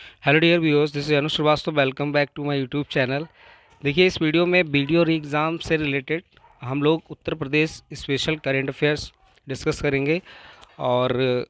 Hello dear viewers, this is Anu Shrivastava. Welcome back to my YouTube channel. देखिए, इस video में video री exam से रिलेटेड हम लोग Uttar Pradesh special current affairs discuss करेंगे। और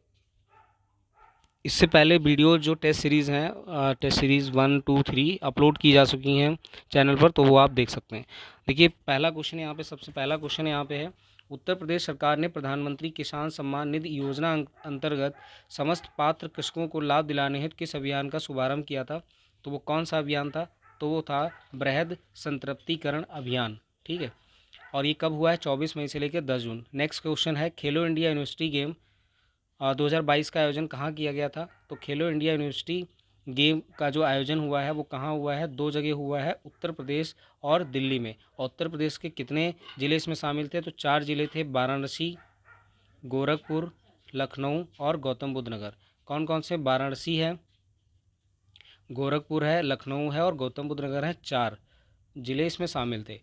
इससे पहले वीडियो जो टेस्ट सीरीज़ हैं, टेस्ट सीरीज़ 1, 2, 3 अपलोड की जा चुकी हैं चैनल पर, तो वो आप देख सकते हैं। देखिए, पहला क्वेश्चन यहाँ पे, सबसे पहला क्वेश्चन यहाँ पे है, उत्तर प्रदेश सरकार ने प्रधानमंत्री किसान सम्मान निधि योजना अंतर्गत समस्त पात्र कृषकों को लाभ दिलाने हेतु किस अभियान का शुभारंभ किया था? तो वो कौन सा अभियान था? तो वो था वृहद संतृप्तिकरण अभियान। ठीक है, और ये कब हुआ है? 24 मई से लेकर 10 जून। नेक्स्ट क्वेश्चन है, खेलो इंडिया यूनिवर्सिटी गेम 2022 का आयोजन कहाँ किया गया था? तो खेलो इंडिया यूनिवर्सिटी गेम का जो आयोजन हुआ है वो कहाँ हुआ है? दो जगह हुआ है, उत्तर प्रदेश और दिल्ली में। और उत्तर प्रदेश के कितने ज़िले इसमें शामिल थे? तो 4 ज़िले थे, वाराणसी, गोरखपुर, लखनऊ और गौतम बुद्ध नगर। कौन कौन से? वाराणसी है, गोरखपुर है, लखनऊ है और गौतम बुद्ध नगर है। 4 ज़िले इसमें शामिल थे।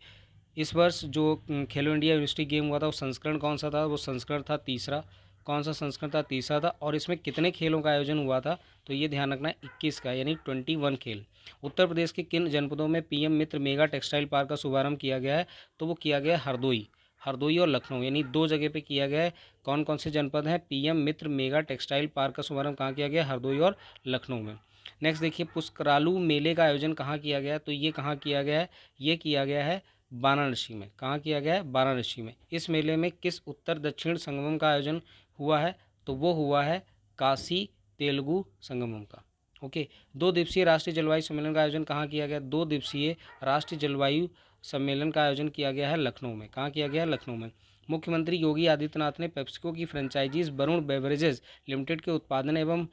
इस वर्ष जो खेलो इंडिया यूनिवर्सिटी गेम हुआ था वो संस्करण कौन सा था? वो संस्करण था तीसरा। कौन सा संस्करण था? तीसरा था। और इसमें कितने खेलों का आयोजन हुआ था? तो ये ध्यान रखना है, 21 का, यानी 21 खेल। उत्तर प्रदेश के किन जनपदों में पीएम मित्र मेगा टेक्सटाइल पार्क का शुभारंभ किया गया है? तो वो किया गया हरदोई और लखनऊ, यानी 2 जगह पे किया गया है। कौन कौन से जनपद हैं? पीएम मित्र मेगा टेक्सटाइल पार्क का शुभारंभ कहाँ किया गया? हरदोई और लखनऊ में। नेक्स्ट देखिए, पुष्करालू मेले का आयोजन कहाँ किया गया है? तो ये कहाँ किया गया है? ये किया गया है वाराणसी में। कहाँ किया गया है? वाराणसी में। इस मेले में किस उत्तर दक्षिण संगमम का आयोजन हुआ है? तो वो हुआ है काशी तेलुगु संगमम का। ओके। 2 दिवसीय राष्ट्रीय जलवायु सम्मेलन का आयोजन कहाँ किया गया? 2 दिवसीय राष्ट्रीय जलवायु सम्मेलन का आयोजन किया गया है लखनऊ में। कहाँ किया गया है? लखनऊ में। मुख्यमंत्री योगी आदित्यनाथ ने पेप्सिको की फ्रेंचाइजीज वरुण बेवरेजेस लिमिटेड के उत्पादन एवं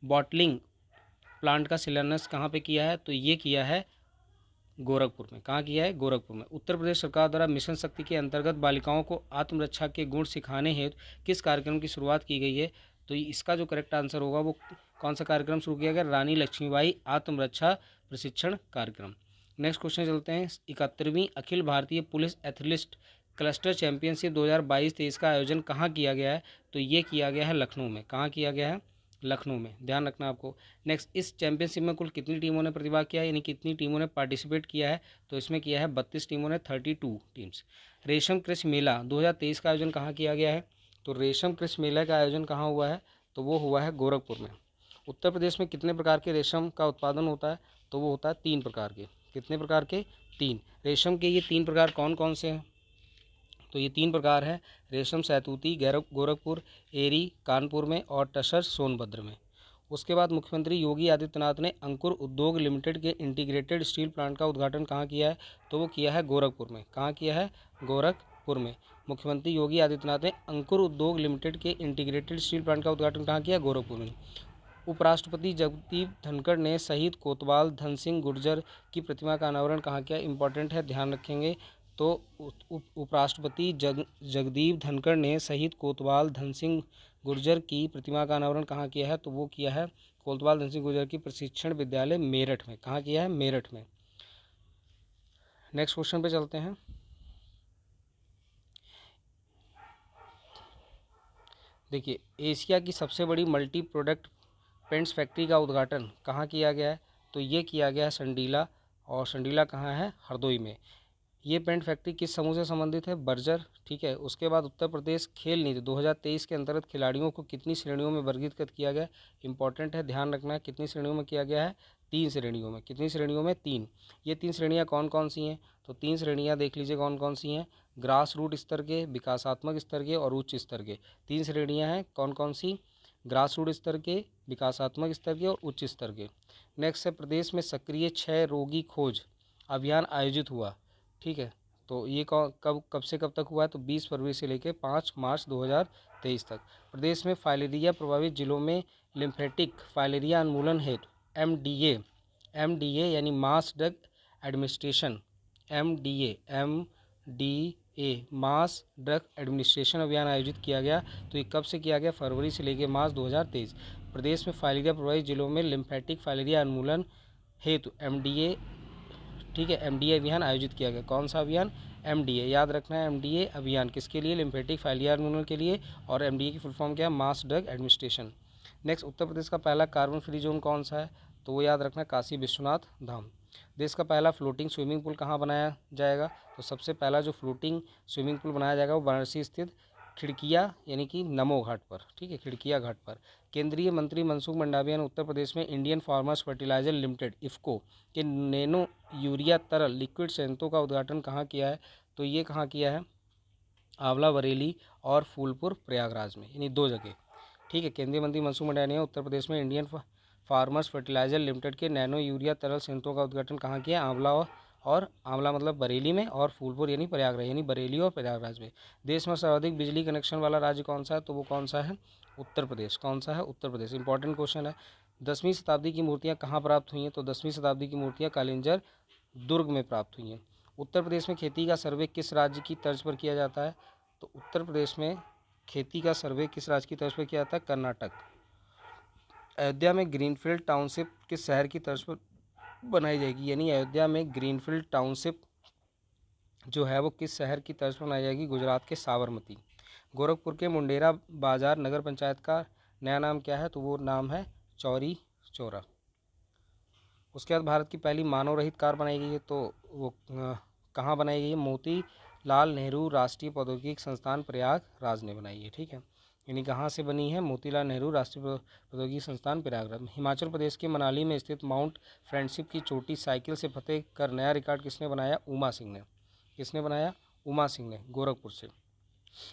बॉटलिंग प्लांट का शिलान्यास कहाँ पे किया है? तो ये किया है गोरखपुर में। कहाँ किया है? गोरखपुर में। उत्तर प्रदेश सरकार द्वारा मिशन शक्ति के अंतर्गत बालिकाओं को आत्मरक्षा के गुण सिखाने हेतु किस कार्यक्रम की शुरुआत की गई है? तो इसका जो करेक्ट आंसर होगा वो कौन सा कार्यक्रम शुरू किया गया? रानी लक्ष्मीबाई आत्मरक्षा प्रशिक्षण कार्यक्रम। नेक्स्ट क्वेश्चन चलते हैं, 71वीं Akhil Bharatiya police athlete cluster championship 2022-23 का आयोजन कहाँ किया गया है? तो ये किया गया है लखनऊ में। कहाँ किया गया है? लखनऊ में। ध्यान रखना आपको। नेक्स्ट, इस चैंपियनशिप में कुल कितनी टीमों ने प्रतिभाग किया है, यानी कितनी टीमों ने पार्टिसिपेट किया है? तो इसमें किया है 32 टीमों ने, 32 टीम्स। रेशम कृषि मेला 2023 का आयोजन कहाँ किया गया है? तो रेशम कृषि मेला का आयोजन कहाँ हुआ है? तो वो हुआ है गोरखपुर में। उत्तर प्रदेश में कितने प्रकार के रेशम का उत्पादन होता है? तो वो होता है 3 प्रकार के। कितने प्रकार के? 3। रेशम के ये 3 प्रकार कौन कौन से हैं? तो ये 3 प्रकार हैं, रेशम सहतूती गोरखपुर, एरी कानपुर में और टसर सोनभद्र में। उसके बाद मुख्यमंत्री योगी आदित्यनाथ ने अंकुर उद्योग लिमिटेड के इंटीग्रेटेड स्टील प्लांट का उद्घाटन कहाँ किया है? तो वो किया है गोरखपुर में। कहाँ किया है? गोरखपुर में। मुख्यमंत्री योगी आदित्यनाथ ने अंकुर उद्योग लिमिटेड के इंटीग्रेटेड स्टील प्लांट का उद्घाटन कहाँ किया? गोरखपुर में। उपराष्ट्रपति जगदीप धनखड़ ने शहीद कोतवाल धन सिंह गुर्जर की प्रतिमा का अनावरण कहाँ किया? इंपॉर्टेंट है, ध्यान रखेंगे। तो उपराष्ट्रपति जगदीप धनखड़ ने शहीद कोतवाल धन सिंह गुर्जर की प्रतिमा का अनावरण कहाँ किया है? तो वो किया है कोतवाल धन सिंह गुर्जर की प्रशिक्षण विद्यालय मेरठ में। कहाँ किया है? मेरठ में। नेक्स्ट क्वेश्चन पे चलते हैं। देखिए, एशिया की सबसे बड़ी मल्टी प्रोडक्ट पेंट्स फैक्ट्री का उद्घाटन कहाँ किया गया है? तो ये किया गया है संडीला। और संडीला कहाँ है? हरदोई में। ये पेंट फैक्ट्री किस समूह से संबंधित है? बर्जर। ठीक है। उसके बाद उत्तर प्रदेश खेल नीति 2023 के अंतर्गत खिलाड़ियों को कितनी श्रेणियों में वर्गीकृत किया गया? इंपॉर्टेंट है, ध्यान रखना है। कितनी श्रेणियों में किया गया है? 3 श्रेणियों में। कितनी श्रेणियों में? 3। ये 3 श्रेणियाँ कौन कौन सी हैं? तो 3 श्रेणियाँ देख लीजिए कौन कौन सी हैं। ग्रास रूट स्तर के, विकासात्मक स्तर के और उच्च स्तर के। 3 श्रेणियाँ हैं, कौन कौन सी? ग्रास रूट स्तर के, विकासात्मक स्तर के और उच्च स्तर के। नेक्स्ट है, प्रदेश में सक्रिय क्षय रोगी खोज अभियान आयोजित हुआ। ठीक है। तो ये कब से कब तक हुआ है? तो 20 फरवरी से लेकर 5 मार्च 2023 तक। प्रदेश में फाइलेरिया प्रभावित जिलों में लिम्फेटिक फाइलेरिया उन्मूलन हेतु एमडीए यानी mass drug administration mass drug administration अभियान आयोजित किया गया। तो ये कब से किया गया? फरवरी से लेकर मार्च 2023। प्रदेश में फाइलेरिया प्रभावित जिलों में लिम्फेटिक फाइलेरिया उन्मूलन हेतु एमडीए, ठीक है, एमडीए अभियान आयोजित किया गया। कौन सा अभियान? एमडीए। याद रखना है, एमडीए अभियान किसके लिए? लिम्फेटिक फाइलेरिया उन्मूलन के लिए। और एमडीए की फुल फॉर्म क्या है? Mass drug administration. Next, Uttar Pradesh का पहला कार्बन फ्री जोन कौन सा है? तो वो याद रखना काशी विश्वनाथ धाम। देश का पहला फ्लोटिंग स्विमिंग पूल कहाँ बनाया जाएगा? तो सबसे पहला जो फ्लोटिंग स्विमिंग पूल बनाया जाएगा वो वाराणसी स्थित खिड़किया यानी कि नमो घाट पर, ठीक है, खिड़किया घाट पर। केंद्रीय मंत्री मनसुख मंडाविया ने उत्तर प्रदेश में Indian farmers fertilizer limited IFFCO nano urea urea तरल लिक्विड संयंत्रों का उद्घाटन कहाँ किया है? तो ये कहाँ किया है? आंवला बरेली और फूलपुर प्रयागराज में, यानी 2 जगह, ठीक है। केंद्रीय मंत्री मनसुख मंडाविया ने उत्तर प्रदेश में इंडियन फार्मर्स फर्टिलाइजर लिमिटेड के नैनो यूरिया तरल संयंत्रों का उद्घाटन कहाँ किया? आंवला मतलब बरेली में, और फूलपुर यानी प्रयागराज, यानी बरेली और प्रयागराज में। देश में सर्वाधिक बिजली कनेक्शन वाला राज्य कौन सा है? तो वो कौन सा है? उत्तर प्रदेश। कौन सा है? उत्तर प्रदेश। इंपॉर्टेंट क्वेश्चन है। 10वीं शताब्दी की मूर्तियाँ कहाँ प्राप्त हुई हैं? तो 10वीं शताब्दी की मूर्तियाँ कालिंजर दुर्ग में प्राप्त हुई हैं। उत्तर प्रदेश में खेती का सर्वे किस राज्य की तर्ज पर किया जाता है? तो उत्तर प्रदेश में खेती का सर्वे किस राज्य की तर्ज पर किया जाता है? कर्नाटक। अयोध्या में ग्रीनफील्ड टाउनशिप किस शहर की तर्ज पर बनाई जाएगी? यानी अयोध्या में ग्रीनफील्ड टाउनशिप जो है वो किस शहर की तर्ज पर बनाई जाएगी? गुजरात के साबरमती। गोरखपुर के मुंडेरा बाजार नगर पंचायत का नया नाम क्या है? तो वो नाम है चौरी चौरा। उसके बाद भारत की पहली मानव रहित कार बनाई गई है, तो वो कहाँ बनाई गई है? मोतीलाल नेहरू राष्ट्रीय प्रौद्योगिकी संस्थान प्रयागराज ने बनाई है, ठीक है। यानी कहाँ से बनी है? मोतीलाल नेहरू राष्ट्रीय प्रौद्योगिकी संस्थान प्रयागराज में। हिमाचल प्रदेश के मनाली में स्थित माउंट फ्रेंडशिप की चोटी साइकिल से फतेह कर नया रिकॉर्ड किसने बनाया? उमा सिंह ने। किसने बनाया? उमा सिंह ने, गोरखपुर से।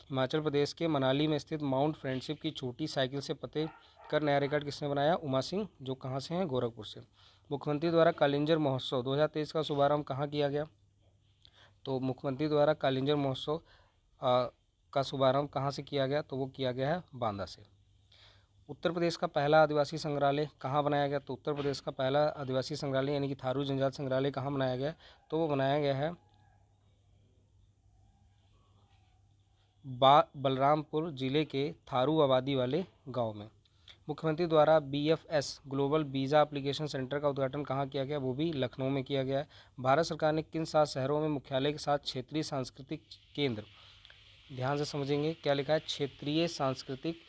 हिमाचल प्रदेश के मनाली में स्थित माउंट फ्रेंडशिप की चोटी साइकिल से फतेह कर नया रिकॉर्ड किसने बनाया? उमा सिंह, जो कहाँ से हैं? गोरखपुर से। मुख्यमंत्री द्वारा कालिंजर महोत्सव 2023 का शुभारंभ कहाँ किया गया? तो मुख्यमंत्री द्वारा कालिंजर महोत्सव का शुभारंभ कहाँ से किया गया? तो वो किया गया है बांदा से। उत्तर प्रदेश का पहला आदिवासी संग्रहालय कहाँ बनाया गया? तो उत्तर प्रदेश का पहला आदिवासी संग्रहालय यानी कि थारू जनजाति संग्रहालय कहाँ बनाया गया? तो वो बनाया गया है बलरामपुर जिले के थारू आबादी वाले गांव में। मुख्यमंत्री द्वारा BFS global visa application centre का उद्घाटन कहाँ किया गया? वो भी लखनऊ में किया गया है। भारत सरकार ने किन 7 शहरों में मुख्यालय के साथ क्षेत्रीय सांस्कृतिक केंद्र, ध्यान से समझेंगे क्या लिखा है? क्षेत्रीय सांस्कृतिक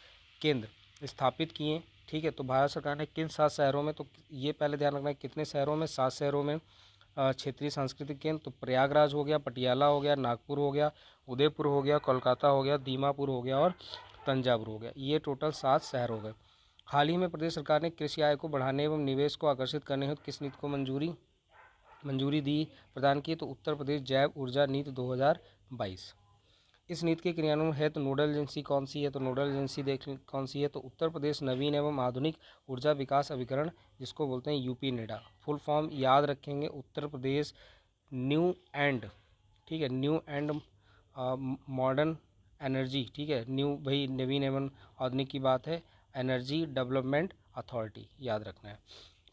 केंद्र स्थापित किए, ठीक है। तो भारत सरकार ने किन 7 शहरों में? तो ये पहले ध्यान रखना है, कितने शहरों में? 7 शहरों में क्षेत्रीय सांस्कृतिक केंद्र। तो प्रयागराज हो गया, पटियाला हो गया, नागपुर हो गया, उदयपुर हो गया, कोलकाता हो गया, दीमापुर हो गया और तंजावुर हो गया। ये टोटल 7 शहर हो गए। हाल ही में प्रदेश सरकार ने कृषि आय को बढ़ाने एवं निवेश को आकर्षित करने हेतु किस नीति को मंजूरी दी प्रदान की? तो उत्तर प्रदेश जैव ऊर्जा नीति 2022। इस नीति के क्रियान्वयन हेतु नोडल एजेंसी कौन सी है? तो नोडल एजेंसी देख कौन सी है? तो उत्तर प्रदेश नवीन एवं आधुनिक ऊर्जा विकास अभिकरण, जिसको बोलते हैं यूपी नेडा। फुल फॉर्म याद रखेंगे, उत्तर प्रदेश न्यू एंड, ठीक है, न्यू एंड मॉडर्न एनर्जी, ठीक है, न्यू भाई नवीन एवं आधुनिक की बात है, एनर्जी डेवलपमेंट अथॉरिटी, याद रखना है।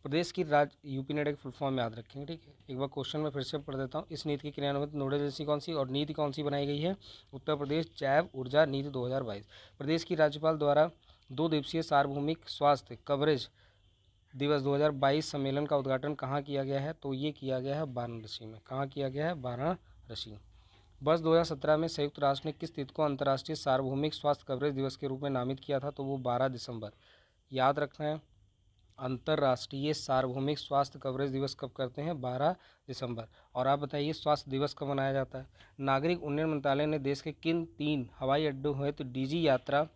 प्रदेश की राज्य यूपी नेडा की फुल फॉर्म याद रखेंगे, ठीक है। एक बार क्वेश्चन में फिर से पढ़ देता हूँ। इस नीति की क्रियान्वयन नोडल एजेंसी कौन सी और नीति कौन सी बनाई गई है? उत्तर प्रदेश जैव ऊर्जा नीति 2022। प्रदेश की राज्यपाल द्वारा 2 दिवसीय सार्वभौमिक स्वास्थ्य कवरेज दिवस 2022 सम्मेलन का उद्घाटन कहाँ किया गया है? तो ये किया गया है वाराणसी में। कहाँ किया गया है? वाराणसी। वर्ष 2017 में संयुक्त राष्ट्र ने किस तिथि को अंतर्राष्ट्रीय सार्वभौमिक स्वास्थ्य कवरेज दिवस के रूप में नामित किया था? तो वो 12 दिसंबर। याद रखना है, अंतर्राष्ट्रीय सार्वभौमिक स्वास्थ्य कवरेज दिवस कब करते हैं? 12 दिसंबर। और आप बताइए स्वास्थ्य दिवस कब मनाया जाता है? नागरिक उड्डयन मंत्रालय ने देश के किन 3 हवाई अड्डों हेतु डीजी यात्रा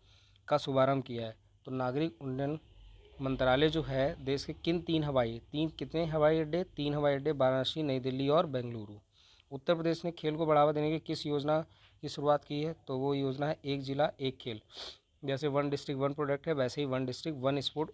का शुभारंभ किया है? तो नागरिक उड्डयन मंत्रालय जो है देश के किन 3 कितने हवाई अड्डे? 3 हवाई अड्डे, वाराणसी, नई दिल्ली और बेंगलुरु। उत्तर प्रदेश ने खेल को बढ़ावा देने की किस योजना की शुरुआत की है? तो वो योजना है एक जिला एक खेल। जैसे 1 डिस्ट्रिक्ट 1 प्रोडक्ट है, वैसे ही 1 डिस्ट्रिक्ट 1 स्पोर्ट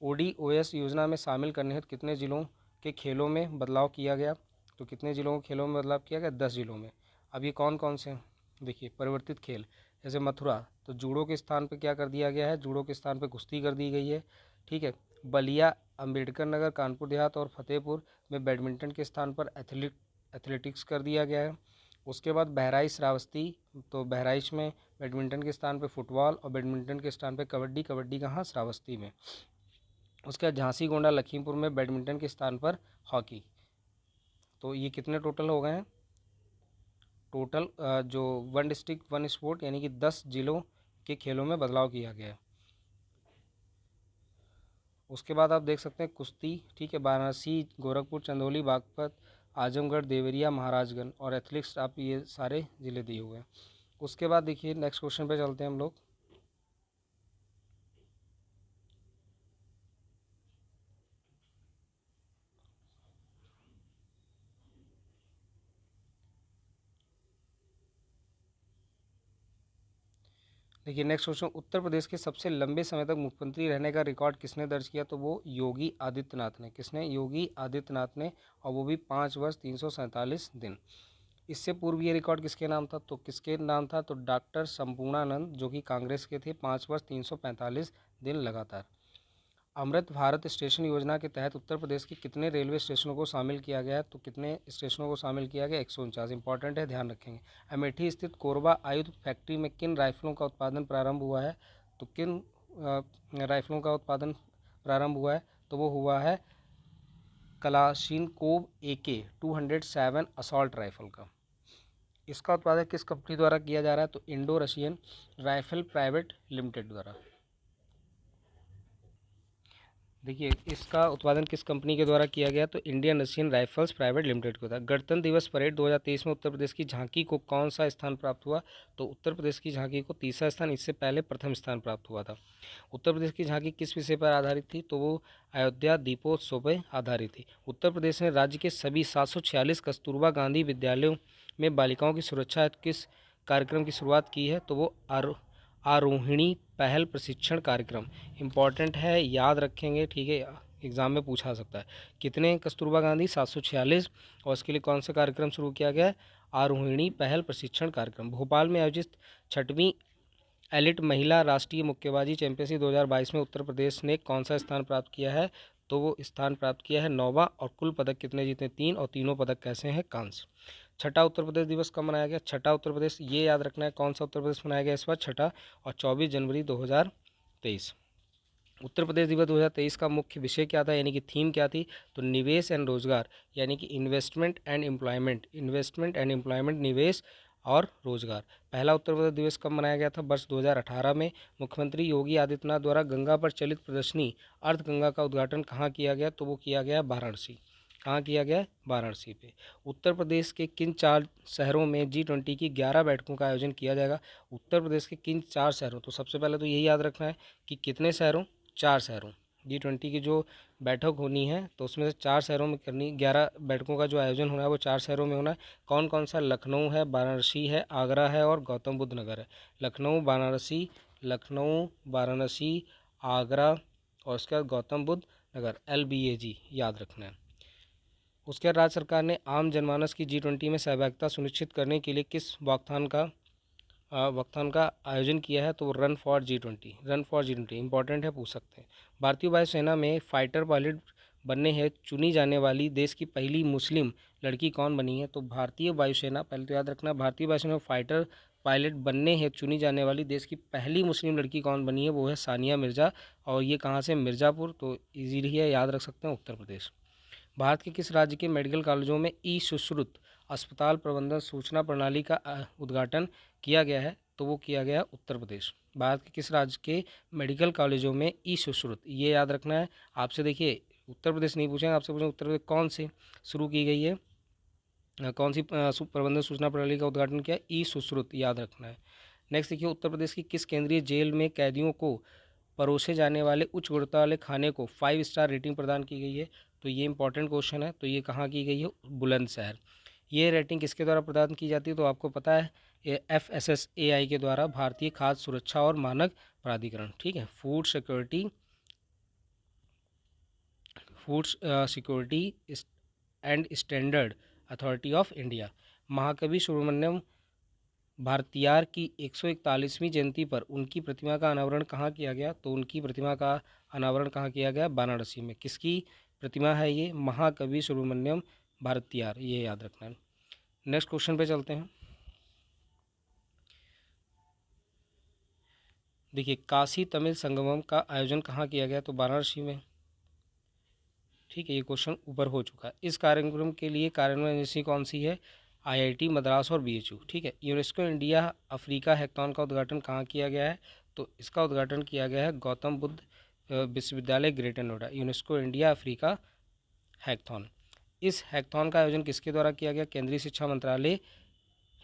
ODOS योजना में शामिल करने हेतु कितने जिलों के खेलों में बदलाव किया गया? तो कितने जिलों के खेलों में बदलाव किया गया? 10 जिलों में। अब ये कौन कौन से हैं? देखिए, परिवर्तित खेल, जैसे मथुरा, तो जूडो के स्थान पे क्या कर दिया गया है? जूडो के स्थान पे कुश्ती कर दी गई है, ठीक है। बलिया, अंबेडकर नगर, कानपुर देहात और फतेहपुर में बैडमिंटन के स्थान पर एथलेटिक्स कर दिया गया है। उसके बाद बहराइच श्रावस्ती, तो बहराइच में बैडमिंटन के स्थान पे फुटबॉल और बैडमिंटन के स्थान पे कबड्डी। कबड्डी कहाँ? श्रावस्ती में। उसके बाद झांसी, गोंडा, लखीमपुर में बैडमिंटन के स्थान पर हॉकी। तो ये कितने टोटल हो गए हैं? टोटल जो 1 डिस्ट्रिक्ट 1 स्पोर्ट यानी कि 10 जिलों के खेलों में बदलाव किया गया है। उसके बाद आप देख सकते हैं कुश्ती, ठीक है, वाराणसी, गोरखपुर, चंदौली, बागपत, आजमगढ़, देवरिया, महाराजगंज और एथलेटिक्स, आप ये सारे ज़िले दिए हुए हैं। उसके बाद देखिए नेक्स्ट क्वेश्चन पे चलते हैं हम लोग। देखिए नेक्स्ट क्वेश्चन, उत्तर प्रदेश के सबसे लंबे समय तक मुख्यमंत्री रहने का रिकॉर्ड किसने दर्ज किया? तो वो योगी आदित्यनाथ ने। किसने? योगी आदित्यनाथ ने, और वो भी 5 वर्ष 347 दिन। इससे पूर्व ये रिकॉर्ड किसके नाम था? तो किसके नाम था? तो डॉक्टर संपूर्णानंद, जो कि कांग्रेस के थे, 5 वर्ष 345 दिन लगातार। अमृत भारत स्टेशन योजना के तहत उत्तर प्रदेश के कितने रेलवे स्टेशनों को शामिल किया गया है? तो कितने स्टेशनों को शामिल किया गया? 149। इंपॉर्टेंट है, ध्यान रखेंगे। अमेठी स्थित कोरबा आयुध फैक्ट्री में किन राइफलों का उत्पादन प्रारंभ हुआ है? तो किन राइफलों का उत्पादन प्रारंभ हुआ है? तो वो हुआ है कलाशिनकोव AK-207 असॉल्ट राइफल का। इसका उत्पादन किस कंपनी द्वारा किया जा रहा है? तो Indo Russian rifle private limited द्वारा। देखिए इसका उत्पादन किस कंपनी के द्वारा किया गया? तो Indian Russian rifles private limited को था। गणतंत्र दिवस परेड 2023 में उत्तर प्रदेश की झांकी को कौन सा स्थान प्राप्त हुआ? तो उत्तर प्रदेश की झांकी को तीसरा स्थान, इससे पहले प्रथम स्थान प्राप्त हुआ था। उत्तर प्रदेश की झांकी किस विषय पर आधारित थी? तो वो अयोध्या दीपोत्सव पर आधारित थी। उत्तर प्रदेश ने राज्य के सभी 746 कस्तूरबा गांधी विद्यालयों में बालिकाओं की सुरक्षा हेतु किस कार्यक्रम की शुरुआत की है? तो वो आरोहिणी पहल प्रशिक्षण कार्यक्रम। इम्पॉर्टेंट है, याद रखेंगे, ठीक है, एग्जाम में पूछा सकता है। कितने कस्तूरबा गांधी? 746। और इसके लिए कौन सा कार्यक्रम शुरू किया गया है? आरोहिणी पहल प्रशिक्षण कार्यक्रम। भोपाल में आयोजित 6वीं एलिट महिला राष्ट्रीय मुक्केबाजी चैंपियनशिप 2022 में उत्तर प्रदेश ने कौन सा स्थान प्राप्त किया है? तो वो स्थान प्राप्त किया है 9वां। और कुल पदक कितने जीते? 3, और तीनों पदक कैसे हैं? कांस्य। छठा उत्तर प्रदेश दिवस कब मनाया गया? छठा उत्तर प्रदेश, ये याद रखना है, कौन सा उत्तर प्रदेश मनाया गया इस बार? छठा, और 24 जनवरी 2023। उत्तर प्रदेश दिवस 2023 का मुख्य विषय क्या था, यानी कि थीम क्या थी? तो निवेश एंड रोजगार, यानी कि investment and employment. Investment and employment, निवेश और रोजगार। पहला उत्तर प्रदेश दिवस कब मनाया गया था? वर्ष 2018 में। मुख्यमंत्री योगी आदित्यनाथ द्वारा गंगा पर चलित प्रदर्शनी अर्थ गंगा का उद्घाटन कहाँ किया गया? तो वो किया गया वाराणसी। कहाँ किया गया? वाराणसी पे। उत्तर प्रदेश के किन 4 शहरों में G20 की 11 बैठकों का आयोजन किया जाएगा? उत्तर प्रदेश के किन 4 शहरों? तो सबसे पहले तो यही याद रखना है कि कितने शहरों? 4 शहरों। G20 की जो बैठक होनी है तो उसमें से 4 शहरों में करनी, 11 बैठकों का जो आयोजन होना है वो 4 शहरों में होना है। कौन कौन सा? लखनऊ है, वाराणसी है, आगरा है और गौतम बुद्ध नगर है। लखनऊ, वाराणसी, लखनऊ, वाराणसी, आगरा और उसके बाद गौतम बुद्ध नगर, LBAG याद रखना है। उसके बाद राज्य सरकार ने आम जनमानस की G20 में सहभागिता सुनिश्चित करने के लिए किस वक्थान का आयोजन किया है? तो वो run for G20। Run for G20 important है, पूछ सकते हैं। भारतीय वायुसेना में फाइटर पायलट बनने हेतु चुनी जाने वाली देश की पहली मुस्लिम लड़की कौन बनी है? तो भारतीय वायुसेना, पहले तो याद रखना, भारतीय वायुसेना में फाइटर पायलट बनने हेतु चुनी जाने वाली देश की पहली मुस्लिम लड़की कौन बनी है? वो है सानिया मिर्ज़ा। और ये कहाँ से? मिर्ज़ापुर। तो ईजीली है, याद रख सकते हैं, उत्तर प्रदेश। भारत के किस राज्य के मेडिकल कॉलेजों में ई सुश्रुत अस्पताल प्रबंधन सूचना प्रणाली का उद्घाटन किया गया है? तो वो किया गया उत्तर प्रदेश। भारत के किस राज्य के मेडिकल कॉलेजों में ई सुश्रुत, ये याद रखना है आपसे। देखिए उत्तर प्रदेश नहीं पूछेंगे, आपसे पूछेंगे उत्तर प्रदेश कौन से शुरू की गई है, कौन सी प्रबंधन सूचना प्रणाली का उद्घाटन किया? ई सुश्रुत, याद रखना है। नेक्स्ट देखिए, उत्तर प्रदेश की किस केंद्रीय जेल में कैदियों को परोसे जाने वाले उच्च गुणवत्ता वाले खाने को 5 स्टार रेटिंग प्रदान की गई है? तो ये इंपॉर्टेंट क्वेश्चन है। तो ये कहाँ की गई है? बुलंदशहर। ये रेटिंग किसके द्वारा प्रदान की जाती है? तो आपको पता है, ये FSSAI के द्वारा, भारतीय खाद्य सुरक्षा और मानक प्राधिकरण, ठीक है, food security and standard authority of India. महाकवि सुब्रमण्यम भारतियार की 141वीं जयंती पर उनकी प्रतिमा का अनावरण कहाँ किया गया? तो उनकी प्रतिमा का अनावरण कहाँ किया गया? वाराणसी में। किसकी प्रतिमा है ये? महाकवि सुब्रमण्यम भारतियार, ये याद रखना है। नेक्स्ट क्वेश्चन पे चलते हैं। देखिए काशी तमिल संगमम का आयोजन कहाँ किया गया? तो वाराणसी में, ठीक है, ये क्वेश्चन ऊपर हो चुका है। इस कार्यक्रम के लिए कार्यान्वयन एजेंसी कौन सी है? IIT मद्रास और BHU, ठीक है। यूनेस्को इंडिया अफ्रीका हैकाथॉन का उद्घाटन कहाँ किया गया है? तो इसका उद्घाटन किया गया है गौतम बुद्ध विश्वविद्यालय greater Noida, UNESCO India Africa hackathon. इस हैकथॉन का आयोजन किसके द्वारा किया गया? केंद्रीय शिक्षा मंत्रालय,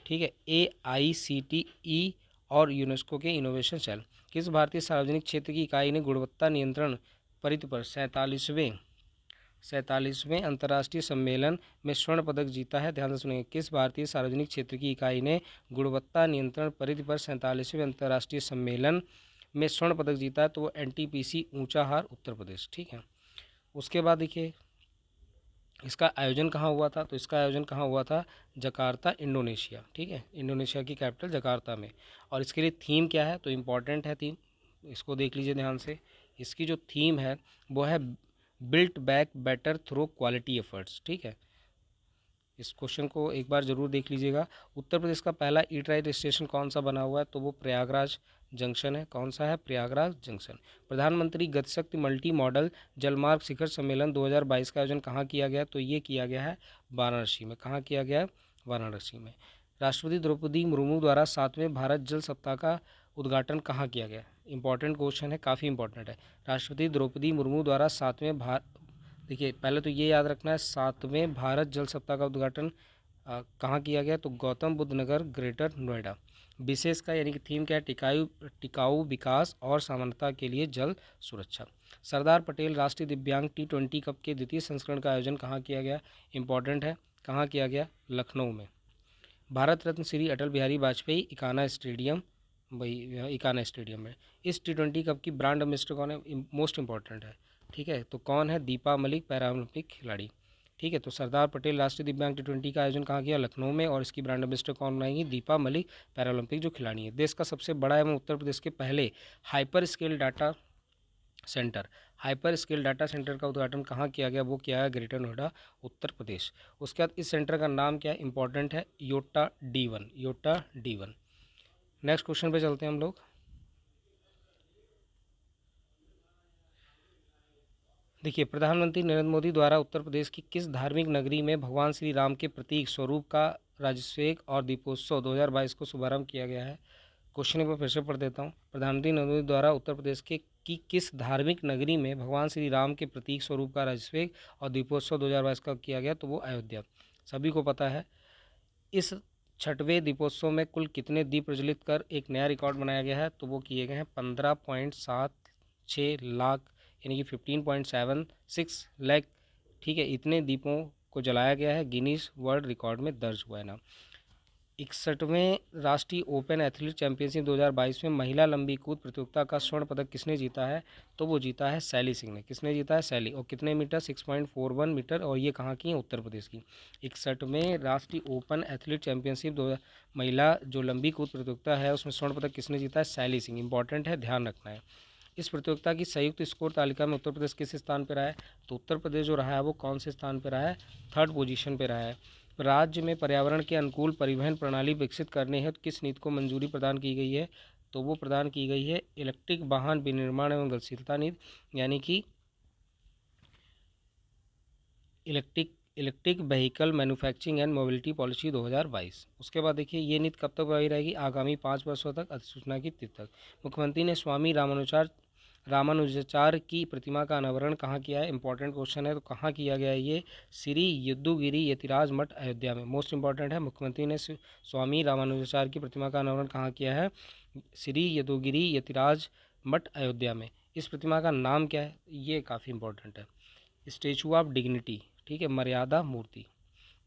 ठीक है, AICTE और यूनेस्को के इनोवेशन सेल। किस भारतीय सार्वजनिक क्षेत्र की इकाई ने गुणवत्ता नियंत्रण परिधि पर 47वें अंतर्राष्ट्रीय सम्मेलन में स्वर्ण पदक जीता है? ध्यान से सुनिए, किस भारतीय सार्वजनिक क्षेत्र की इकाई ने गुणवत्ता नियंत्रण परिधि पर 47वें अंतर्राष्ट्रीय सम्मेलन में स्वर्ण पदक जीता है? तो वो NTPC ऊंचाहार उत्तर प्रदेश, ठीक है। उसके बाद देखिए इसका आयोजन कहाँ हुआ था? तो इसका आयोजन कहाँ हुआ था? जकार्ता, इंडोनेशिया, ठीक है, इंडोनेशिया की कैपिटल जकार्ता में। और इसके लिए थीम क्या है? तो इम्पॉर्टेंट है थीम, इसको देख लीजिए ध्यान से। इसकी जो थीम है वो है built back better through quality efforts, ठीक है। इस क्वेश्चन को एक बार जरूर देख लीजिएगा। उत्तर प्रदेश का पहला ई ट्राइन स्टेशन कौन सा बना हुआ है? तो वो प्रयागराज जंक्शन है। कौन सा है? प्रयागराज जंक्शन। प्रधानमंत्री गतिशक्ति मल्टी मॉडल जलमार्ग शिखर सम्मेलन 2022 का आयोजन कहाँ किया गया? तो ये किया गया है वाराणसी में। कहाँ किया गया है? वाराणसी में। राष्ट्रपति द्रौपदी मुर्मू द्वारा 7वें भारत जल सप्ताह का उद्घाटन कहाँ किया गया? इंपॉर्टेंट क्वेश्चन है, काफ़ी इंपॉर्टेंट है। राष्ट्रपति द्रौपदी मुर्मू द्वारा 7वें देखिए पहले तो ये याद रखना है, 7वें भारत जल सप्ताह का उद्घाटन कहाँ किया गया? तो गौतम बुद्ध नगर, ग्रेटर नोएडा। विशेष का यानी कि थीम क्या है? टिकाऊ विकास और समानता के लिए जल सुरक्षा। सरदार पटेल राष्ट्रीय दिव्यांग T20 कप के द्वितीय संस्करण का आयोजन कहाँ किया गया? इंपॉर्टेंट है, कहाँ किया गया? लखनऊ में। भारत रत्न श्री अटल बिहारी वाजपेयी इकाना स्टेडियम, भाई इकाना स्टेडियम में। इस T20 कप की ब्रांड एम्बेसडर कौन है? मोस्ट इंपॉर्टेंट है, ठीक है। तो कौन है? दीपा मलिक, पैरा ओलंपिक खिलाड़ी, ठीक है। तो सरदार पटेल राष्ट्रीय दिव्यांग T20 का आयोजन कहाँ किया? लखनऊ में। और इसकी ब्रांड एम्बेसडर कौन बनाएंगी? दीपा मलिक, पैरा ओलंपिक जो खिलाड़ी है। देश का सबसे बड़ा एवं उत्तर प्रदेश के पहले हाइपर स्केल डाटा सेंटर का उद्घाटन कहाँ किया गया? वो किया है ग्रेटर नोएडा, उत्तर प्रदेश। उसके बाद इस सेंटर का नाम क्या है? इंपॉर्टेंट है, योटा D1। नेक्स्ट क्वेश्चन पे चलते हैं हम लोग। देखिए प्रधानमंत्री नरेंद्र मोदी द्वारा उत्तर प्रदेश की किस धार्मिक नगरी में भगवान श्री राम के प्रतीक स्वरूप का राज्याभिषेक और दीपोत्सव 2022 को शुभारंभ किया गया है? क्वेश्चन एक बार फिर से पढ़ देता हूँ। प्रधानमंत्री नरेंद्र मोदी द्वारा उत्तर प्रदेश के की किस धार्मिक नगरी में भगवान श्री राम के प्रतीक स्वरूप का राज्याभिषेक और दीपोत्सव 2022 का किया गया? तो वो अयोध्या। सभी को पता है। इस 6वें दीपोत्सव में कुल कितने दीप प्रज्वलित कर एक नया रिकॉर्ड बनाया गया है? तो वो किए गए हैं 15.76 लाख, यानी कि 15.76 लाख, ठीक है। इतने दीपों को जलाया गया है, गिनीज वर्ल्ड रिकॉर्ड में दर्ज हुआ है ना। 61वें राष्ट्रीय ओपन एथलीट चैंपियनशिप 2022 में महिला लंबी कूद प्रतियोगिता का स्वर्ण पदक किसने जीता है? तो वो जीता है शैली सिंह ने। किसने जीता है? शैली। और कितने मीटर? 6.41 मीटर। और ये कहाँ की है? उत्तर प्रदेश की। 61वें राष्ट्रीय ओपन एथलीट चैंपियनशिप महिला जो लंबी कूद प्रतियोगिता है उसमें स्वर्ण पदक किसने जीता है? शैली सिंह। इंपॉर्टेंट है, ध्यान रखना है। इस प्रतियोगिता की संयुक्त स्कोर तालिका में उत्तर प्रदेश किस स्थान पर रहा है? तो उत्तर प्रदेश जो रहा है वो कौन से स्थान पर रहा है? 3rd पोजीशन पर रहा है। राज्य में पर्यावरण के अनुकूल परिवहन प्रणाली विकसित करने हेतु किस नीति को मंजूरी प्रदान की गई है? तो वो प्रदान की गई है इलेक्ट्रिक वाहन विनिर्माण एवं गतिशीलता नीति, यानी कि electric vehicle manufacturing and mobility policy 2022। उसके बाद देखिए ये नीति कब तक बनी रहेगी? आगामी 5 वर्षों तक, अधिसूचना की तिथि तक। मुख्यमंत्री ने स्वामी रामानुजाचार्य की प्रतिमा का अनावरण कहाँ किया है? इंपॉर्टेंट क्वेश्चन है, तो कहाँ किया गया है ये? श्री यदुगिरी यतिराज मठ अयोध्या में। मोस्ट इंपॉर्टेंट है, मुख्यमंत्री ने स्वामी रामानुजाचार्य की प्रतिमा का अनावरण कहाँ किया है? श्री यदुगिरी यतिराज मठ अयोध्या में। इस प्रतिमा का नाम क्या है? ये काफ़ी इंपॉर्टेंट है, स्टैचू ऑफ डिग्निटी, ठीक है, मर्यादा मूर्ति।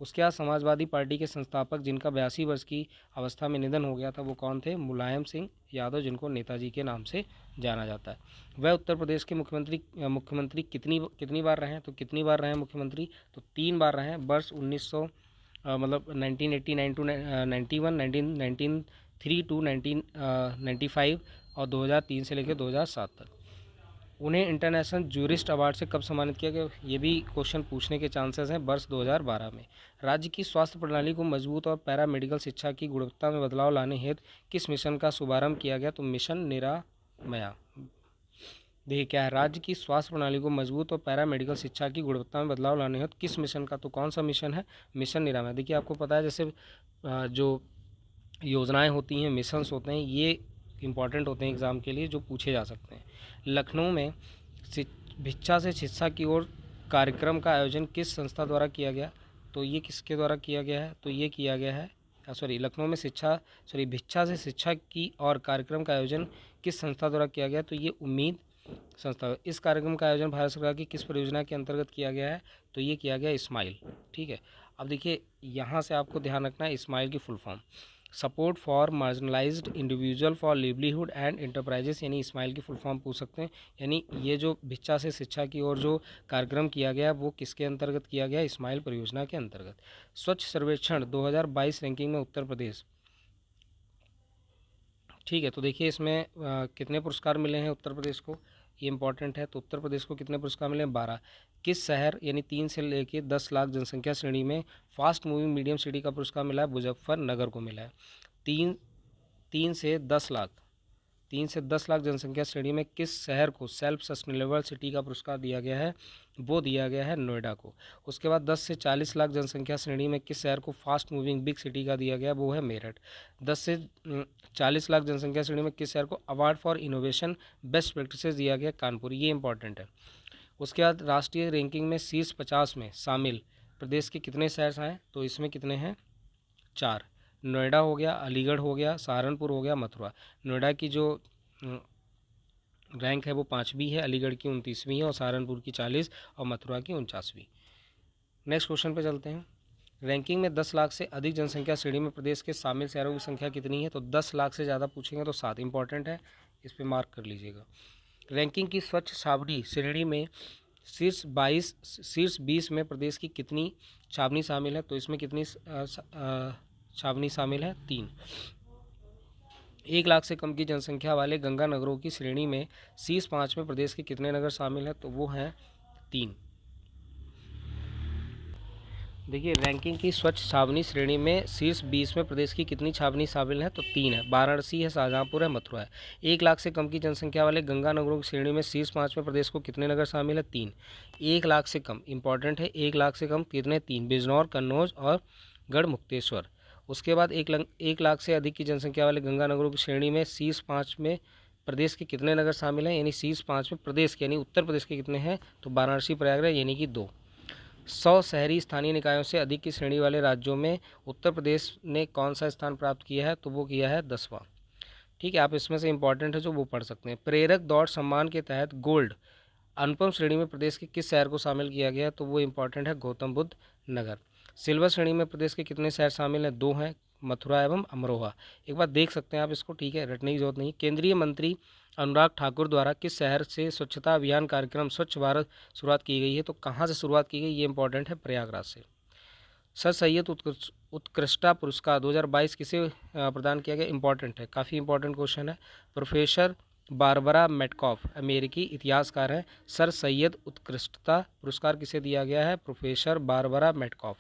उसके बाद समाजवादी पार्टी के संस्थापक जिनका 82 वर्ष की अवस्था में निधन हो गया था वो कौन थे? मुलायम सिंह यादव, जिनको नेताजी के नाम से जाना जाता है। वह उत्तर प्रदेश के मुख्यमंत्री कितनी बार रहे हैं? तो कितनी बार रहे हैं मुख्यमंत्री? तो 3 बार रहे हैं। वर्ष 1989 टू 91, 1993 टू 1995 और 2003 से लेकर 2007 तक। उन्हें इंटरनेशनल जूरिस्ट अवार्ड से कब सम्मानित किया गया? ये भी क्वेश्चन पूछने के चांसेस हैं। वर्ष 2012 में। राज्य की स्वास्थ्य प्रणाली को मजबूत और पैरामेडिकल शिक्षा की गुणवत्ता में बदलाव लाने हेतु किस मिशन का शुभारंभ किया गया? तो मिशन निरामया। देखिए क्या है, राज्य की स्वास्थ्य प्रणाली को मजबूत और पैरामेडिकल शिक्षा की गुणवत्ता में बदलाव लाने हेतु किस मिशन का? तो कौन सा मिशन है? मिशन निरामया। देखिए आपको पता है जैसे जो योजनाएं होती हैं, मिशंस होते हैं, ये इंपॉर्टेंट होते हैं एग्ज़ाम के लिए, जो पूछे जा सकते हैं। लखनऊ में भिक्षा से शिक्षा की ओर कार्यक्रम का आयोजन किस संस्था द्वारा किया गया? तो ये किसके द्वारा किया गया है? तो ये किया गया है लखनऊ में भिक्षा से शिक्षा की और कार्यक्रम का आयोजन किस संस्था द्वारा किया गया? तो ये उम्मीद संस्था। इस कार्यक्रम का आयोजन भारत सरकार की किस परियोजना के अंतर्गत किया गया है? तो ये किया गया इस्माइल। ठीक है, अब देखिए यहाँ से आपको ध्यान रखना है इस्माइल की full form support for marginalised individual for livelihood and enterprises, यानी इस्माइल की फुल फॉर्म पूछ सकते हैं। यानी ये जो भिक्षा से शिक्षा की ओर जो कार्यक्रम किया गया वो किसके अंतर्गत किया गया? इस्माइल परियोजना के अंतर्गत। स्वच्छ सर्वेक्षण 2022 रैंकिंग में उत्तर प्रदेश। ठीक है, तो देखिए इसमें कितने पुरस्कार मिले हैं उत्तर प्रदेश को, ये इंपॉर्टेंट है। तो उत्तर प्रदेश को कितने पुरस्कार मिले हैं? 12। किस शहर यानी 3 से लेके 10 लाख जनसंख्या श्रेणी में फास्ट मूविंग मीडियम सिटी का पुरस्कार मिला है? मुजफ्फरनगर को मिला है। तीन तीन से 10 लाख 3 से 10 लाख जनसंख्या श्रेणी में किस शहर को सेल्फ सस्टेनेबल सिटी का पुरस्कार दिया गया है? वो दिया गया है नोएडा को। उसके बाद 10 से 40 लाख जनसंख्या श्रेणी में किस शहर को फास्ट मूविंग बिग सिटी का दिया गया? वो है मेरठ। 10 से 40 लाख जनसंख्या श्रेणी में किस शहर को award for innovation best practices दिया गया? कानपुर। ये इंपॉर्टेंट है। उसके बाद राष्ट्रीय रैंकिंग में शीर्ष 50 में शामिल प्रदेश के कितने शहर हैं? तो इसमें कितने हैं? 4। नोएडा हो गया, अलीगढ़ हो गया, सहारनपुर हो गया, मथुरा। नोएडा की जो रैंक है वो 5वीं है, अलीगढ़ की 29वीं है और सहारनपुर की 40 और मथुरा की 49वीं। नेक्स्ट क्वेश्चन पे चलते हैं। रैंकिंग में 10 लाख से अधिक जनसंख्या श्रेणी में प्रदेश के शामिल शहरों की संख्या कितनी है? तो 10 लाख से ज़्यादा पूछेंगे तो 7 इंपॉर्टेंट है, इस पर मार्क कर लीजिएगा। रैंकिंग की स्वच्छ छावनी श्रेणी में शीर्ष 20 में प्रदेश की कितनी छावनी शामिल है? तो इसमें कितनी छावनी शामिल है? 3। 1 लाख से कम की जनसंख्या वाले गंगा नगरों की श्रेणी में शीर्ष 5 में प्रदेश के कितने नगर शामिल हैं? तो वो हैं 3। देखिए रैंकिंग की स्वच्छ छावनी श्रेणी में शीर्ष 20 में प्रदेश की कितनी छावनी शामिल है? तो 3 है, वाराणसी है, शाहजहाँपुर है, मथुरा है। 1 लाख से कम की जनसंख्या वाले गंगा नगरों की श्रेणी में शीर्ष 5 में प्रदेश को कितने नगर शामिल है? 3। 1 लाख से कम इंपॉर्टेंट है, 1 लाख से कम कितने? 3, बिजनौर, कन्नौज और गढ़मुक्तेश्वर। उसके बाद 1 लाख से अधिक की जनसंख्या वाले गंगा नगरों की श्रेणी में शीर्ष 5 में प्रदेश के कितने नगर शामिल हैं? यानी शीर्ष 5 में प्रदेश के यानी उत्तर प्रदेश के कितने हैं? तो वाराणसी, प्रयागराज यानी कि 2। 100 शहरी स्थानीय निकायों से अधिक की श्रेणी वाले राज्यों में उत्तर प्रदेश ने कौन सा स्थान प्राप्त किया है? तो वो किया है 10वां। ठीक है, आप इसमें से इंपॉर्टेंट है जो वो पढ़ सकते हैं। प्रेरक दौड़ सम्मान के तहत गोल्ड अनुपम श्रेणी में प्रदेश के किस शहर को शामिल किया गया? तो वो इंपॉर्टेंट है गौतम बुद्ध नगर। सिल्वर श्रेणी में प्रदेश के कितने शहर शामिल हैं? 2 हैं, मथुरा एवं अमरोहा। एक बार देख सकते हैं आप इसको, ठीक है, रटने की जरूरत नहीं। केंद्रीय मंत्री अनुराग ठाकुर द्वारा किस शहर से स्वच्छता अभियान कार्यक्रम स्वच्छ भारत शुरुआत की गई है? तो कहाँ से शुरुआत की गई? ये इंपॉर्टेंट है, प्रयागराज से। सर सैयद उत्कृष्टता पुरस्कार 2022 किसे प्रदान किया गया? इंपॉर्टेंट है, काफ़ी इंपॉर्टेंट क्वेश्चन है। प्रोफेसर बारबरा मेटकॉफ अमेरिकी इतिहासकार हैं। सर सैयद उत्कृष्टता पुरस्कार किसे दिया गया है? Professor Barbara Metcalfe.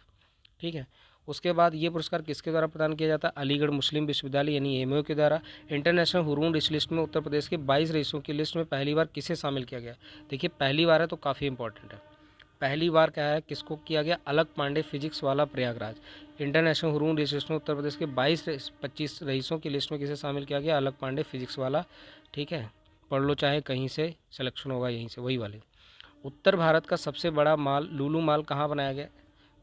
ठीक है, उसके बाद ये पुरस्कार किसके द्वारा प्रदान किया जाता है? अलीगढ़ मुस्लिम विश्वविद्यालय यानी एमओ के द्वारा। इंटरनेशनल हुरून रिच लिस्ट में उत्तर प्रदेश के 22 रईसों की लिस्ट में पहली बार किसे शामिल किया गया? देखिए पहली बार है तो काफ़ी इंपॉर्टेंट है। पहली बार क्या है, किसको किया गया? अलक पांडे फिजिक्स वाला Prayagraj. International Hurun rich list में उत्तर प्रदेश के 25 रईसों की लिस्ट में किसे शामिल किया गया? अलक पांडे फिजिक्स वाला। ठीक है, पढ़ लो, चाहे कहीं से सिलेक्शन होगा यहीं से, वही वाले। उत्तर भारत का सबसे बड़ा माल लुलू माल कहाँ बनाया गया?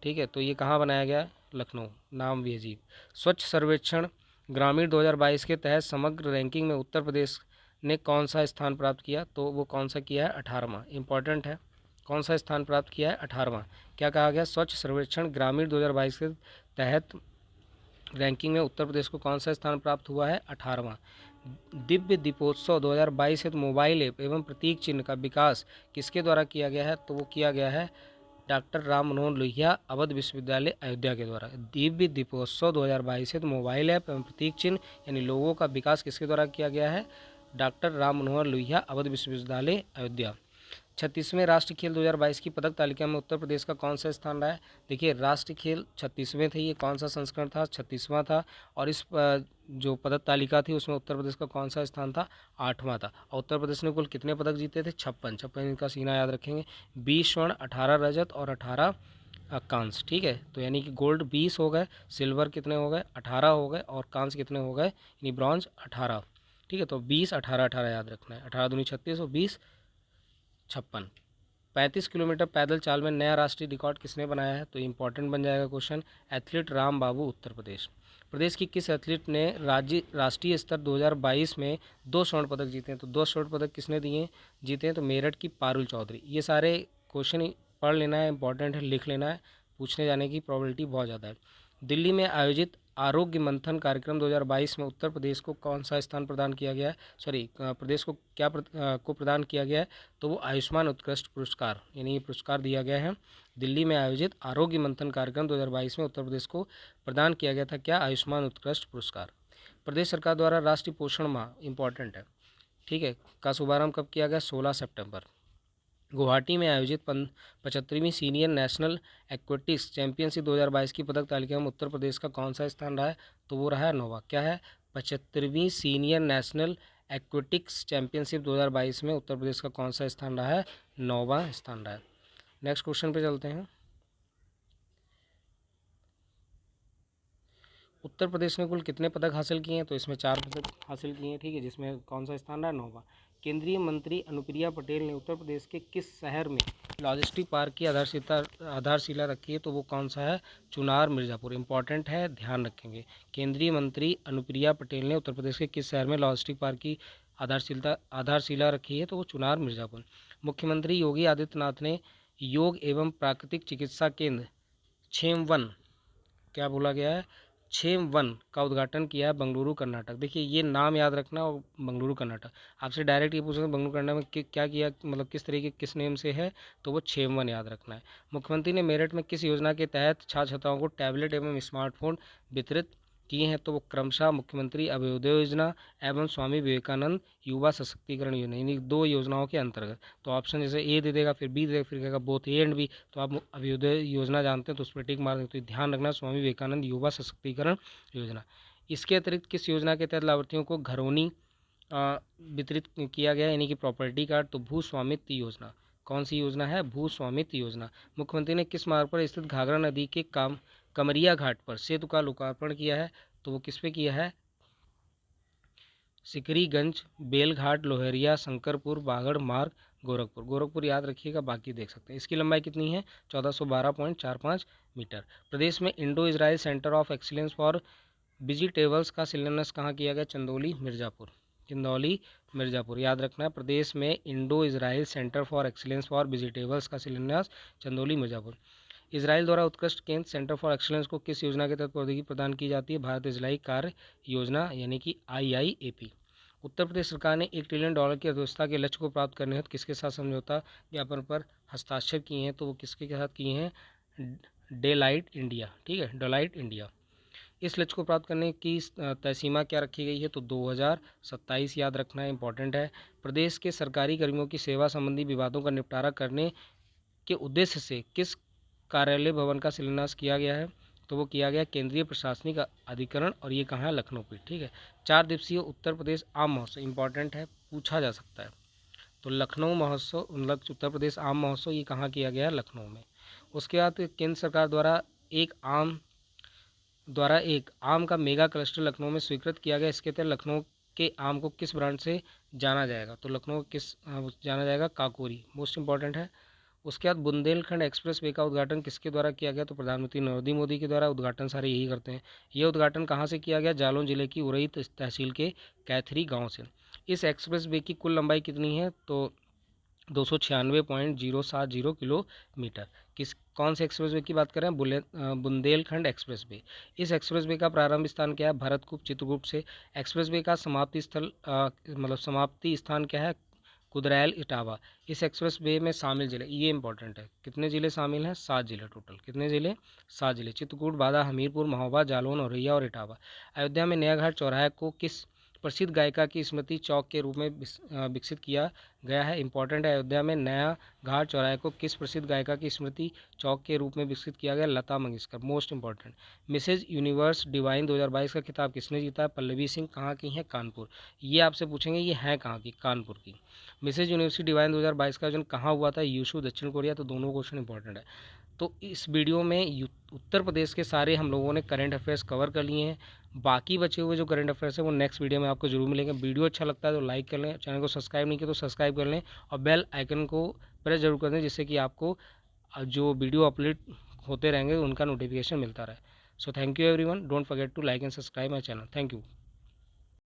ठीक है, तो ये कहाँ बनाया गया? लखनऊ। नाम भी अजीब। स्वच्छ सर्वेक्षण ग्रामीण 2022 के तहत समग्र रैंकिंग में उत्तर प्रदेश ने कौन सा स्थान प्राप्त किया? तो वो कौन सा किया है? 18वां। इंपॉर्टेंट है, कौन सा स्थान प्राप्त किया है? 18वां। क्या कहा गया? स्वच्छ सर्वेक्षण ग्रामीण 2022 के तहत रैंकिंग में उत्तर प्रदेश को कौन सा स्थान प्राप्त हुआ है? 18वां। दिव्य दीपोत्सव 2022 हेतु मोबाइल ऐप एवं प्रतीक चिन्ह का विकास किसके द्वारा किया गया है? तो वो किया गया है डॉक्टर राम मनोहर लोहिया अवध विश्वविद्यालय अयोध्या के द्वारा। दिव्य दीपोत्सव 2022 हेतु मोबाइल ऐप एवं प्रतीक चिन्ह यानी लोगों का विकास किसके द्वारा किया गया है? डॉक्टर राम मनोहर लोहिया अवध विश्वविद्यालय अयोध्या। 36वें राष्ट्रीय खेल 2022 की पदक तालिका में उत्तर प्रदेश का कौन सा स्थान रहा है? देखिए राष्ट्रीय खेल 36वें थे, ये कौन सा संस्करण था? 36वां था। और इस जो पदक तालिका थी उसमें उत्तर प्रदेश का कौन सा स्थान था? 8वां था। और उत्तर प्रदेश ने कुल कितने पदक जीते थे? 56। इनका सीना याद रखेंगे। 20 स्वर्ण, 18 रजत और 18 कांस्य। ठीक है, तो यानी कि गोल्ड 20 हो गए, सिल्वर कितने हो गए? 18 हो गए और कांस्य कितने हो गए? यानी ब्रॉन्ज 18। ठीक है, तो 20 18 18 याद रखना है। 18 दूनी 36 और 20 56। 35 किलोमीटर पैदल चाल में नया राष्ट्रीय रिकॉर्ड किसने बनाया है? तो इंपॉर्टेंट बन जाएगा क्वेश्चन। एथलीट राम बाबू, उत्तर प्रदेश। प्रदेश की किस एथलीट ने राष्ट्रीय स्तर 2022 में 2 स्वर्ण पदक जीते हैं? तो 2 स्वर्ण पदक किसने दिए जीते हैं? तो मेरठ की पारुल चौधरी। ये सारे क्वेश्चन पढ़ लेना है, इंपॉर्टेंट है, लिख लेना है, पूछने जाने की प्रोबेबिलिटी बहुत ज़्यादा है। दिल्ली में आयोजित आरोग्य मंथन कार्यक्रम 2022 में उत्तर प्रदेश को कौन सा स्थान प्रदान किया गया है? प्रदेश को क्या प्रदान किया गया है? तो वो आयुष्मान उत्कृष्ट पुरस्कार, यानी ये पुरस्कार दिया गया है। दिल्ली में आयोजित आरोग्य मंथन कार्यक्रम 2022 में उत्तर प्रदेश को प्रदान किया गया था क्या? आयुष्मान उत्कृष्ट पुरस्कार। प्रदेश सरकार द्वारा राष्ट्रीय पोषण माह, इंपॉर्टेंट है, ठीक है, का शुभारंभ कब किया गया? 16 सितंबर। गुवाहाटी में आयोजित 75वीं सीनियर नेशनल एक्वेटिक्स चैंपियनशिप 2022 की पदक तालिका में उत्तर प्रदेश का कौन सा स्थान रहा है? तो वो रहा है 9वां। क्या है? 75वीं सीनियर नेशनल एक्वेटिक्स चैंपियनशिप 2022 में उत्तर प्रदेश का कौन सा स्थान रहा है? 9वां स्थान रहा है। नेक्स्ट क्वेश्चन पे चलते हैं। उत्तर प्रदेश ने कुल कितने पदक हासिल किए हैं? तो इसमें 4 पदक हासिल किए हैं, ठीक है, जिसमें कौन सा स्थान रहा है? 9वां। केंद्रीय मंत्री अनुप्रिया पटेल ने उत्तर प्रदेश के किस शहर में लॉजिस्टिक पार्क की आधारशिला रखी है? तो वो कौन सा है? चुनार मिर्ज़ापुर। इंपॉर्टेंट है, ध्यान रखेंगे। केंद्रीय मंत्री अनुप्रिया पटेल ने उत्तर प्रदेश के किस शहर में लॉजिस्टिक पार्क की आधारशिला रखी है? तो वो चुनार मिर्ज़ापुर। मुख्यमंत्री योगी आदित्यनाथ ने योग एवं प्राकृतिक चिकित्सा केंद्र क्षेमवन, क्या बोला गया है? क्षेमवन का उद्घाटन किया है बेंगलुरु कर्नाटक। देखिए ये नाम याद रखना, और बेंगलुरु कर्नाटक। आपसे डायरेक्ट ये पूछेंगे बेंगलुरु कर्नाटक में क्या किया, मतलब किस तरीके किस नेम से है? तो वो क्षेमवन याद रखना है। मुख्यमंत्री ने मेरठ में किस योजना के तहत छात्र छात्राओं को टैबलेट एवं स्मार्टफोन वितरित किए हैं? तो वो क्रमशः मुख्यमंत्री अभ्युदय योजना एवं स्वामी विवेकानंद युवा सशक्तिकरण योजना, यानी 2 योजनाओं के अंतर्गत। तो ऑप्शन जैसे ए दे देगा, फिर बी दे देगा, फिर कहेगा बोथ ए एंड बी। तो आप अभ्युदय योजना जानते हैं तो उस पर टिक मार देते। तो ध्यान रखना, स्वामी विवेकानंद युवा सशक्तिकरण योजना। इसके अतिरिक्त किस योजना के तहत लाभार्थियों को घरौनी वितरित किया गया, यानी कि प्रॉपर्टी कार्ड? तो भू स्वामित्व योजना। कौन सी योजना है? भू स्वामित्व योजना। मुख्यमंत्री ने किस मार्ग पर स्थित घाघरा नदी के कमरिया घाट पर सेतु का लोकार्पण किया है? तो वो किस पे किया है? सिकरीगंज, बेलघाट, लोहरिया, शंकरपुर, बागड़ मार्ग, गोरखपुर। गोरखपुर याद रखिएगा, बाकी देख सकते हैं। इसकी लंबाई कितनी है? 1412.45 मीटर। प्रदेश में Indo Israel centre of excellence for vegetables का शिलान्यास कहाँ किया गया? चंदौली मिर्ज़ापुर। चंदौली मिर्ज़ापुर याद रखना है। प्रदेश में Indo Israel centre for excellence for vegetables का शिलान्यास चंदौली मिर्ज़ापुर। इजराइल द्वारा उत्कृष्ट केंद्र सेंटर फॉर एक्सीलेंस को किस योजना के तहत प्रौद्योगिकी प्रदान की जाती है? भारत इजराइल कार्य योजना, यानी कि IIAP। उत्तर प्रदेश सरकार ने $1 ट्रिलियन की अर्थव्यवस्था के लक्ष्य को प्राप्त करने हेतु किसके साथ समझौता ज्ञापन पर हस्ताक्षर किए हैं? तो वो किसके साथ किए हैं? डेलाइट इंडिया, ठीक है, डेलाइट इंडिया। इस लक्ष्य को प्राप्त करने की तय सीमा क्या रखी गई है? तो 2027 याद रखना है, इंपॉर्टेंट है। प्रदेश के सरकारी कर्मियों की सेवा संबंधी विवादों का निपटारा करने के उद्देश्य से किस कार्यालय भवन का शिलान्यास किया गया है? तो वो किया गया केंद्रीय प्रशासनिक अधिकरण, और ये कहाँ है? लखनऊ पे, ठीक है। 4 दिवसीय उत्तर प्रदेश आम महोत्सव, इंपॉर्टेंट है, पूछा जा सकता है। तो लखनऊ महोत्सव, मतलब उत्तर प्रदेश आम महोत्सव, ये कहाँ किया गया है? लखनऊ में। उसके बाद केंद्र सरकार द्वारा एक आम का मेगा क्लस्टर लखनऊ में स्वीकृत किया गया। इसके तहत लखनऊ के आम को किस ब्रांड से जाना जाएगा? तो लखनऊ किस जाना जाएगा? काकोरी, मोस्ट इंपॉर्टेंट है। उसके बाद बुंदेलखंड एक्सप्रेस वे का उद्घाटन किसके द्वारा किया गया? तो प्रधानमंत्री नरेंद्र मोदी के द्वारा। उद्घाटन सारे यही करते हैं। यह उद्घाटन कहाँ से किया गया? जालौन जिले की उरई तहसील के कैथरी गांव से। इस एक्सप्रेस वे की कुल लंबाई कितनी है? तो 296.070 किलोमीटर। कौन से एक्सप्रेस वे की बात कर रहे हैं? Bundelkhand express way. इस एक्सप्रेस वे का प्रारंभ स्थान क्या है? भरतकूप, चित्रकूट से। एक्सप्रेस वे का समाप्ति स्थान क्या है? कुदरैल, इटावा। इस एक्सप्रेस वे में शामिल जिले, ये इंपॉर्टेंट है, कितने जिले शामिल हैं? 7 जिले टोटल। कितने जिले? 7 जिले। चित्रकूट, बादा, हमीरपुर, महोबा, जालौन, औरैया और इटावा। अयोध्या में नया घाट चौराहे को किस प्रसिद्ध गायिका की स्मृति चौक के रूप में विकसित किया गया है? इंपॉर्टेंट है। अयोध्या में नया घाट चौराहे को किस प्रसिद्ध गायिका की स्मृति चौक के रूप में विकसित किया गया? Lata Mangeshkar, most important. Mrs Universe Divine 2022 का खिताब किसने जीता है? पल्लवी सिंह। कहाँ की है? कानपुर। ये आपसे पूछेंगे ये है कहाँ की? कानपुर की। मिसेज यूनिवर्सिटी डिवाइन 2022 का आयोजन कहाँ हुआ था? यूशु, दक्षिण कोरिया। तो दोनों क्वेश्चन इंपॉर्टेंट है। तो इस वीडियो में उत्तर प्रदेश के सारे हम लोगों ने करंट अफेयर्स कवर कर लिए हैं। बाकी बचे हुए जो करंट अफेयर्स है वो नेक्स्ट वीडियो में आपको जरूर मिलेंगे। वीडियो अच्छा लगता है तो लाइक कर लें, चैनल को सब्सक्राइब नहीं किया तो सब्सक्राइब सब्सक्राइब कर लें और बेल आइकन को प्रेस जरूर कर दें, जिससे कि आपको जो वीडियो अपलोड होते रहेंगे उनका नोटिफिकेशन मिलता रहे। So thank you everyone, don't forget to like and subscribe my channel. Thank you.